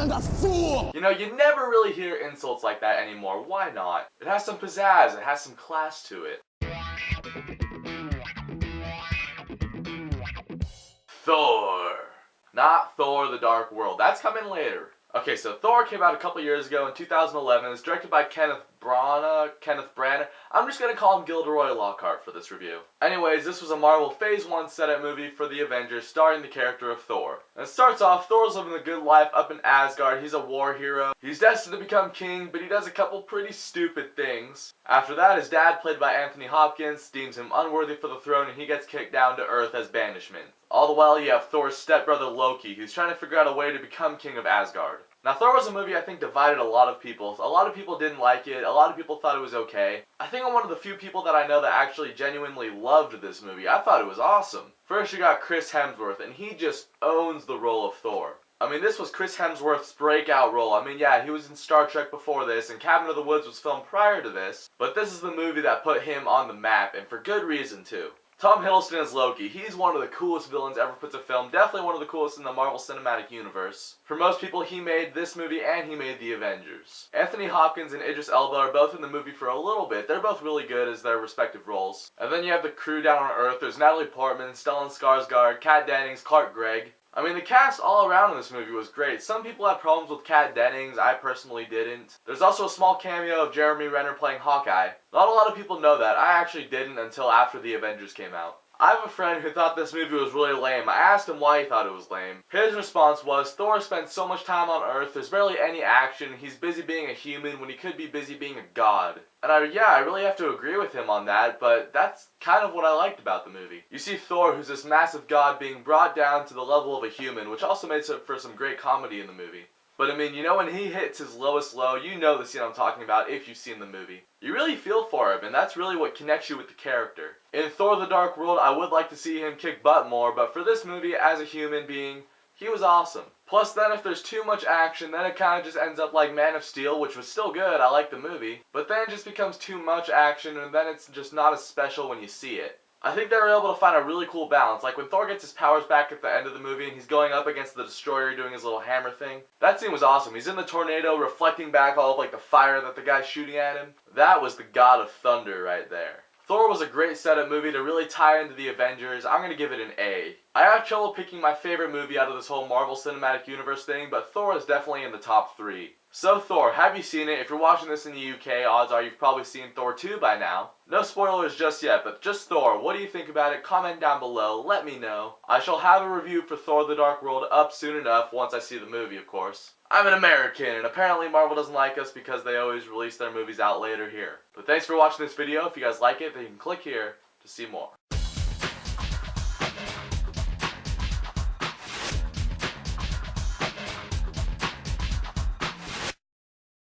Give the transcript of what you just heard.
and a fool! You know, you never really hear insults like that anymore. Why not? It has some pizzazz, it has some class to it. Thor. Not Thor the Dark World. That's coming later. Okay, so Thor came out a couple years ago in 2011. It's directed by Kenneth Branagh. I'm just gonna call him Gilderoy Lockhart for this review. Anyways, this was a Marvel Phase 1 setup movie for the Avengers starring the character of Thor. And it starts off, Thor's living the good life up in Asgard. He's a war hero. He's destined to become king, but he does a couple pretty stupid things. After that, his dad, played by Anthony Hopkins, deems him unworthy for the throne and he gets kicked down to Earth as banishment. All the while, you have Thor's stepbrother Loki, who's trying to figure out a way to become king of Asgard. Now, Thor was a movie I think divided a lot of people. A lot of people didn't like it. A lot of people thought it was okay. I think I'm one of the few people that I know that actually genuinely loved this movie. I thought it was awesome. First, you got Chris Hemsworth, and he just owns the role of Thor. I mean, this was Chris Hemsworth's breakout role. I mean, yeah, he was in Star Trek before this, and Cabin of the Woods was filmed prior to this. But this is the movie that put him on the map, and for good reason, too. Tom Hiddleston as Loki. He's one of the coolest villains ever put to film. Definitely one of the coolest in the Marvel Cinematic Universe. For most people, he made this movie and he made the Avengers. Anthony Hopkins and Idris Elba are both in the movie for a little bit. They're both really good as their respective roles. And then you have the crew down on Earth. There's Natalie Portman, Stellan Skarsgård, Kat Dennings, Clark Gregg. I mean, the cast all around in this movie was great. Some people had problems with Kat Dennings, I personally didn't. There's also a small cameo of Jeremy Renner playing Hawkeye. Not a lot of people know that. I actually didn't until after the Avengers came out. I have a friend who thought this movie was really lame. I asked him why he thought it was lame. His response was, Thor spends so much time on Earth, there's barely any action, he's busy being a human when he could be busy being a god. And I really have to agree with him on that, but that's kind of what I liked about the movie. You see Thor, who's this massive god, being brought down to the level of a human, which also makes it for some great comedy in the movie. But I mean, you know, when he hits his lowest low, you know the scene I'm talking about if you've seen the movie. You really feel for him, and that's really what connects you with the character. In Thor the Dark World, I would like to see him kick butt more, but for this movie, as a human being, he was awesome. Plus then, if there's too much action, then it kind of just ends up like Man of Steel, which was still good, I like the movie. But then it just becomes too much action, and then it's just not as special when you see it. I think they were able to find a really cool balance. Like when Thor gets his powers back at the end of the movie and he's going up against the Destroyer doing his little hammer thing. That scene was awesome. He's in the tornado reflecting back all of like the fire that the guy's shooting at him. That was the God of Thunder right there. Thor was a great setup movie to really tie into the Avengers. I'm going to give it an A. I have trouble picking my favorite movie out of this whole Marvel Cinematic Universe thing, but Thor is definitely in the top 3. So Thor, have you seen it? If you're watching this in the UK, odds are you've probably seen Thor 2 by now. No spoilers just yet, but just Thor. What do you think about it? Comment down below. Let me know. I shall have a review for Thor the Dark World up soon enough once I see the movie, of course. I'm an American, and apparently Marvel doesn't like us because they always release their movies out later here. But thanks for watching this video. If you guys like it, then you can click here to see more.